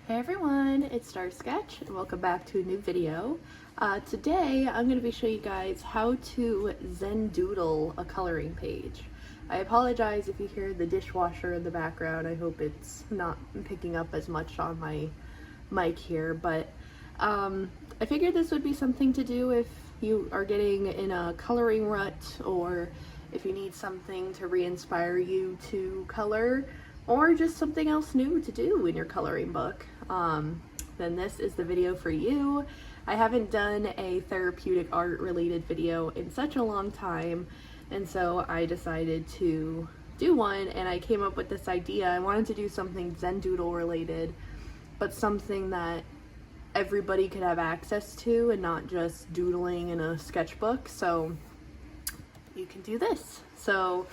Hey everyone, it's Star Sketch and welcome back to a new video. Today I'm going to be showing you guys how to Zendoodle a coloring page. I apologize if you hear the dishwasher in the background. I hope it's not picking up as much on my mic here, but I figured this would be something to do if you are getting in a coloring rut, or if you need something to re-inspire you to color, or just something else new to do in your coloring book. Then this is the video for you. I haven't done a therapeutic art related video in such a long time, and so I decided to do one, and I came up with this idea. I wanted to do something Zendoodle related, but something that everybody could have access to and not just doodling in a sketchbook. So you can do this. So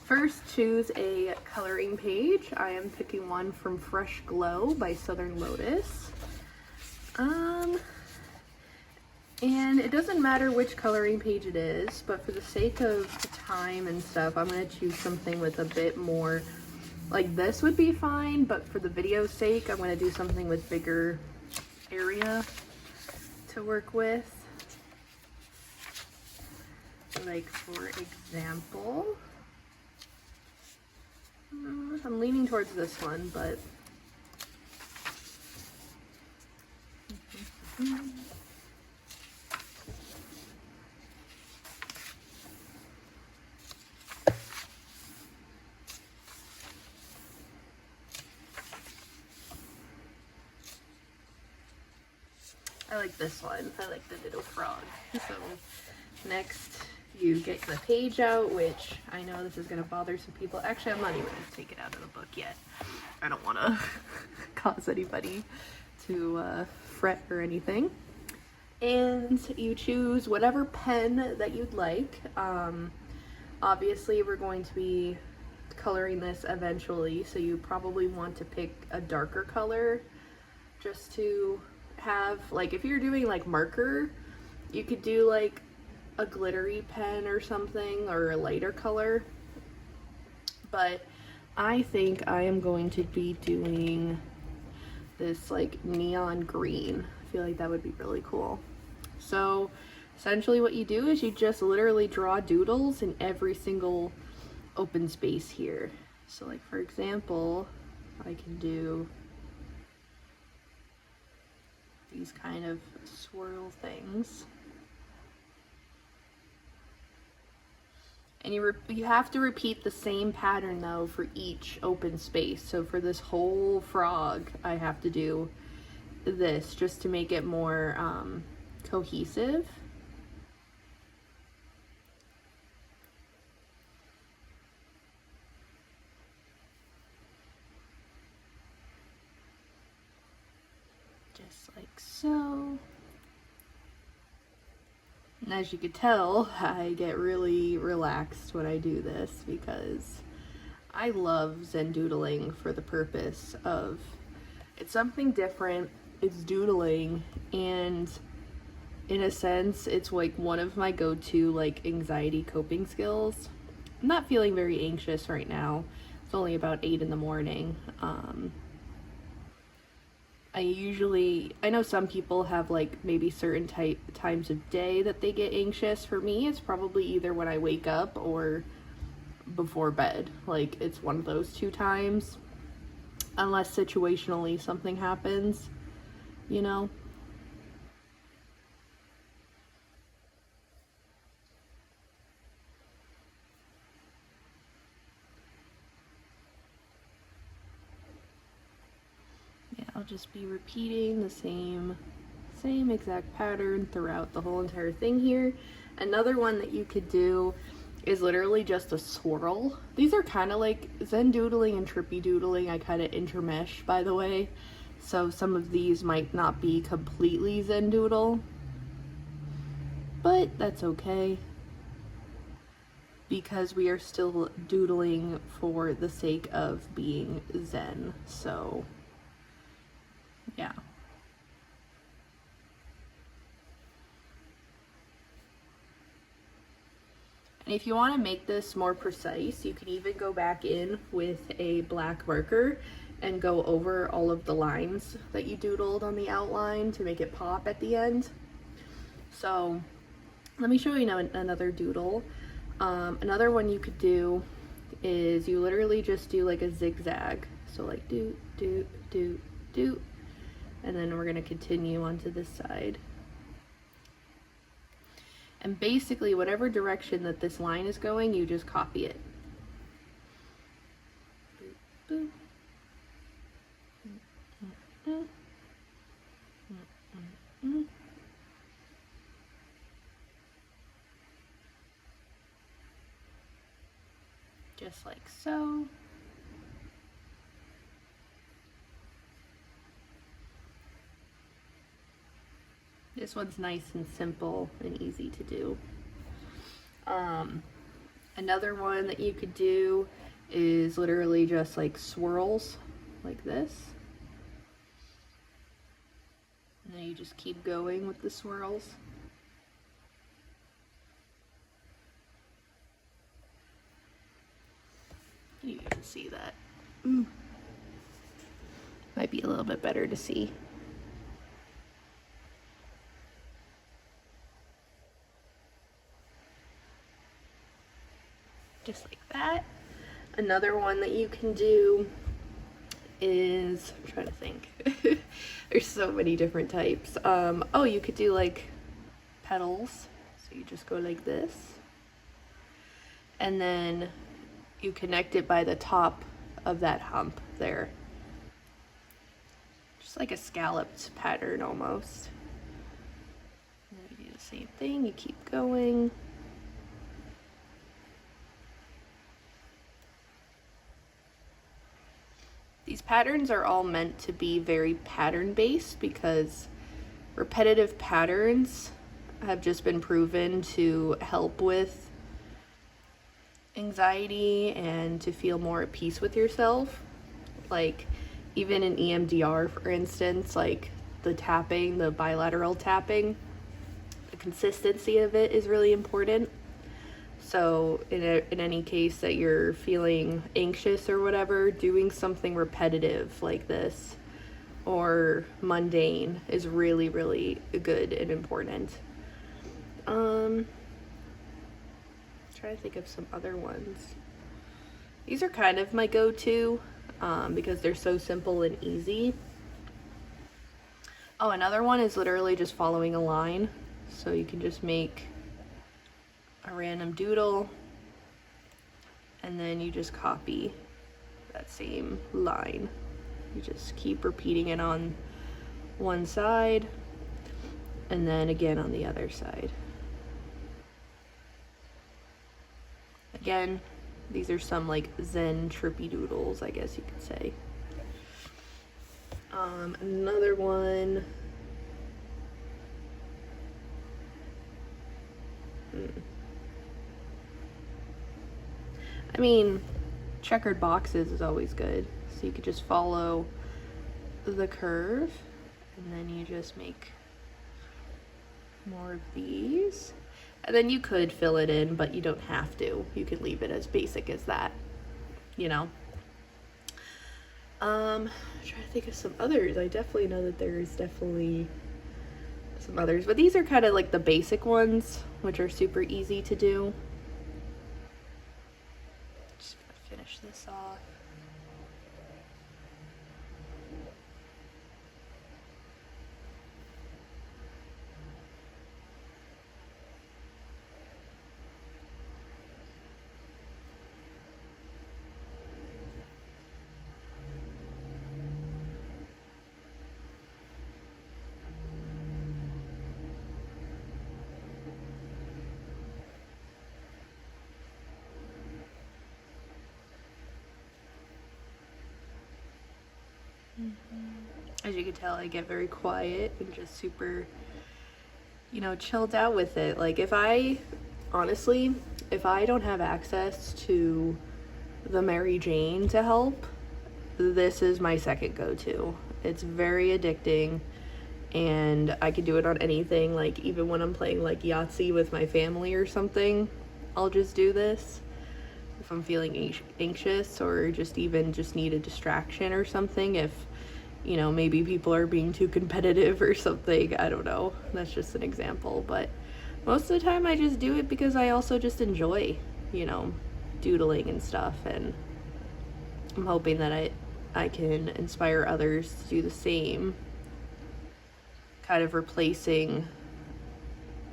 first, choose a coloring page. I am picking one from Fresh Glow by Southern Lotus. And it doesn't matter which coloring page it is, but for the sake of time and stuff, I'm going to choose something with a bit more, like this would be fine, but for the video's sake, I'm going to do something with bigger area to work with. Like, for example, I'm leaning towards this one, but I like this one. I like the little frog. So next, you get the page out, which I know this is going to bother some people. Actually, I'm not even going to take it out of the book yet. I don't want to cause anybody to fret or anything. And you choose whatever pen that you'd like. Obviously, we're going to be coloring this eventually, so you probably want to pick a darker color just to have, like, if you're doing like marker, you could do like a glittery pen or something, or a lighter color. But I think I am going to be doing this like neon green. I feel like that would be really cool. So essentially what you do is you just literally draw doodles in every single open space here. So like, for example, I can do these kind of swirl things. And you have to repeat the same pattern though for each open space. So for this whole frog, I have to do this just to make it more cohesive. Just like so. And as you could tell, I get really relaxed when I do this because I love Zendoodling for the purpose of, it's something different, it's doodling, and in a sense, it's like one of my go-to like anxiety coping skills. I'm not feeling very anxious right now. It's only about 8 in the morning. I know some people have like maybe certain times of day that they get anxious. For me, it's probably either when I wake up or before bed. Like, it's one of those two times, unless situationally something happens, you know? I'll just be repeating the same exact pattern throughout the whole entire thing here. Another one that you could do is literally just a swirl. These are kind of like Zendoodling and trippy doodling. I kind of intermesh, by the way. So some of these might not be completely Zendoodle, but that's okay, because we are still doodling for the sake of being Zen. So yeah. And if you want to make this more precise, you can even go back in with a black marker and go over all of the lines that you doodled on the outline to make it pop at the end. So let me show you now another doodle. Another one you could do is you literally just do like a zigzag. So like do, do, do, do, and then we're gonna continue onto this side. And basically whatever direction that this line is going, you just copy it. Boop, boop. Just like so. This one's nice and simple and easy to do. Another one that you could do is literally just like swirls like this. And then you just keep going with the swirls. You can see that. Might be a little bit better to see. Just like that. Another one that you can do is, I'm trying to think. There's so many different types. Oh, you could do like petals. So you just go like this. And then you connect it by the top of that hump there. Just like a scalloped pattern almost. And then you do the same thing, you keep going. These patterns are all meant to be very pattern based because repetitive patterns have just been proven to help with anxiety and to feel more at peace with yourself. Like even in EMDR, for instance, like the tapping, the bilateral tapping, the consistency of it is really important. So in any case that you're feeling anxious or whatever, doing something repetitive like this or mundane is really, really good and important. Try to think of some other ones. These are kind of my go-to because they're so simple and easy. Oh, another one is literally just following a line. So you can just make a random doodle and then you just copy that same line. You just keep repeating it on one side and then again on the other side. Again, these are some like Zen trippy doodles, I guess you could say. Another one. I mean, checkered boxes is always good. So you could just follow the curve and then you just make more of these. And then you could fill it in, but you don't have to. You could leave it as basic as that, you know. I'm trying to think of some others. I definitely know that there's definitely some others, but these are kind of like the basic ones, which are super easy to do. Just gonna finish this off. As you can tell, I get very quiet and just super, you know, chilled out with it. Like honestly, if I don't have access to the Mary Jane to help, this is my second go-to. It's very addicting and I can do it on anything. Like even when I'm playing like Yahtzee with my family or something, I'll just do this if I'm feeling anxious or just need a distraction or something, if you know, maybe people are being too competitive or something. I don't know, that's just an example, but most of the time I just do it because I also just enjoy, you know, doodling and stuff, and I'm hoping that I can inspire others to do the same, kind of replacing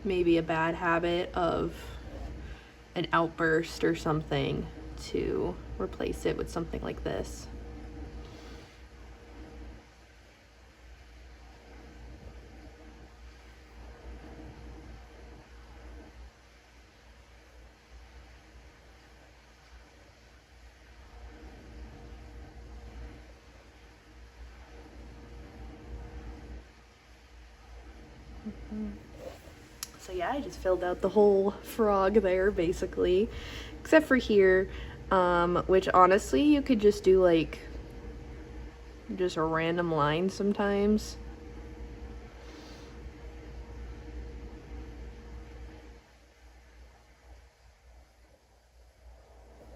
maybe a bad habit of an outburst or something to replace it with something like this. So yeah, I just filled out the whole frog there basically, except for here, which honestly you could just do like just a random line sometimes.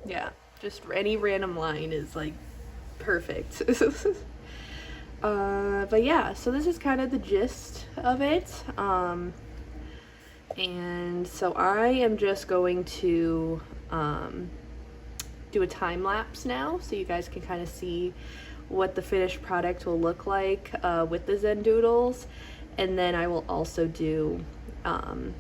Yeah, just any random line is like perfect. But yeah, so this is kind of the gist of it. And so I am just going to do a time lapse now so you guys can kind of see what the finished product will look like with the Zendoodles. And then I will also do, I'll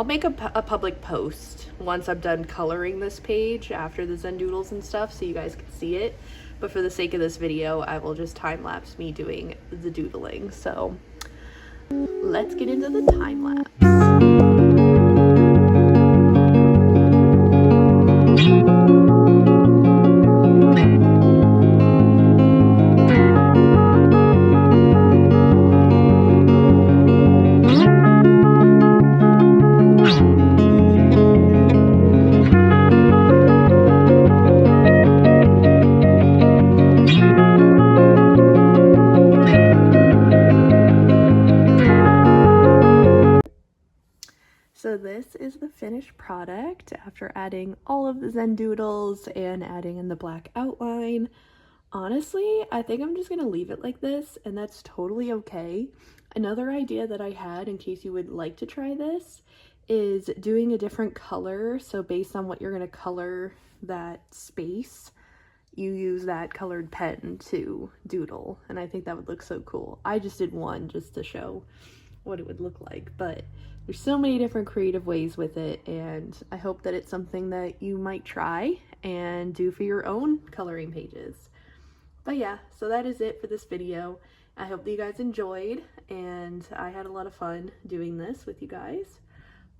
make a public post once I'm done coloring this page after the Zendoodles and stuff so you guys can see it. But for the sake of this video, I will just time lapse me doing the doodling. So let's get into the time lapse. So this is the finished product after adding all of the Zendoodles and adding in the black outline. Honestly, I think I'm just gonna leave it like this, and that's totally okay. Another idea that I had, in case you would like to try this, is doing a different color. So based on what you're gonna color that space, you use that colored pen to doodle, and I think that would look so cool. I just did one just to show what it would look like, but there's so many different creative ways with it, and I hope that it's something that you might try and do for your own coloring pages. But yeah, so that is it for this video. I hope that you guys enjoyed, and I had a lot of fun doing this with you guys.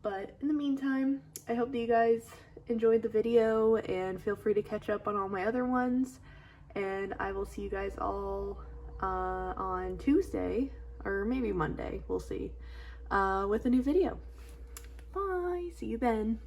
But in the meantime, I hope that you guys enjoyed the video, and feel free to catch up on all my other ones, and I will see you guys all on Tuesday, or maybe Monday, we'll see, with a new video. Bye, see you then.